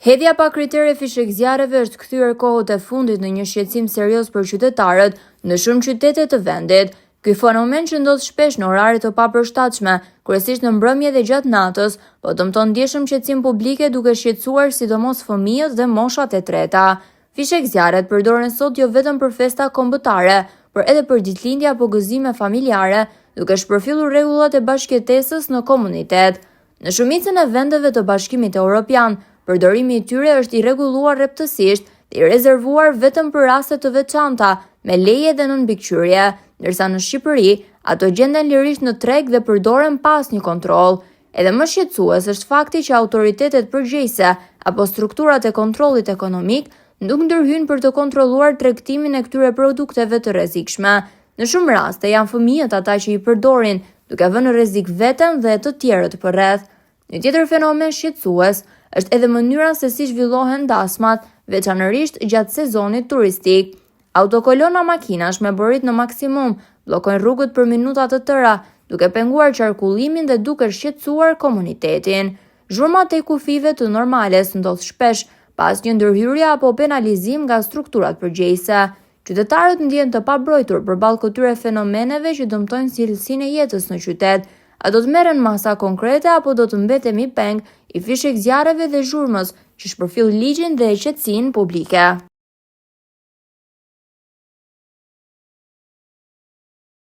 Hedhja pa kritere fishek zjarreve është kthyer kohët e fundit në një shqetësim serioz për qytetarët në shumë qytete të vendit. Ky fenomen që ndodh shpesh në orare të papërshtatshme, kryesisht në mbrëmje dhe gjatë natës, po dëmton ndjeshëm qetësim publike duke shqetësuar sidomos fëmijët dhe moshat e treta. Fishek zjarret përdoren sot jo vetëm për festa kombëtare, por edhe për ditëlindje apo gëzime familjare, duke shpërfillur rregullat e bashkëjetesës në komunitet. Në shumicën e vendeve të Bashkimit Evropian, përdorimi i tyre është i rregulluar rreptësisht dhe i rezervuar vetëm për raste të veçanta, me leje dhe nën mbikëqyrje, ndërsa në Shqipëri ato gjenden lirisht në treg dhe përdoren pa asnjë kontroll. Edhe më shqetësues është fakti që autoritetet përgjegjëse apo strukturat e kontrollit ekonomik nuk ndërhyjnë për të kontrolluar tregtimin e këtyre produkteve të rrezikshme. Në shumë raste janë fëmijët ata që i përdorin, duke vënë në rrezik veten dhe të tjerët përreth. Një tjetër fenomen shqetësues është edhe mënyra se si zhvillohen dasmat, veçanërisht gjatë sezonit turistik. Autokolona makinash me borit në maksimum bllokojnë rrugët për minuta të tëra, duke penguar qarkullimin dhe duke shqetësuar komunitetin. Zhurmat e kufive të normales ndodh shpesh pas një ndërhyrje apo penalizim nga strukturat përgjegjëse. Qytetarët ndjehen të pabrojtur përballë këtyre fenomeneve që dëmtojnë cilësinë e jetës në qytet. A do të merren masa konkrete apo do të mbetemi peng i fishek zjarreve dhe zhurmës që shpërfill ligjin dhe qetësinë publike?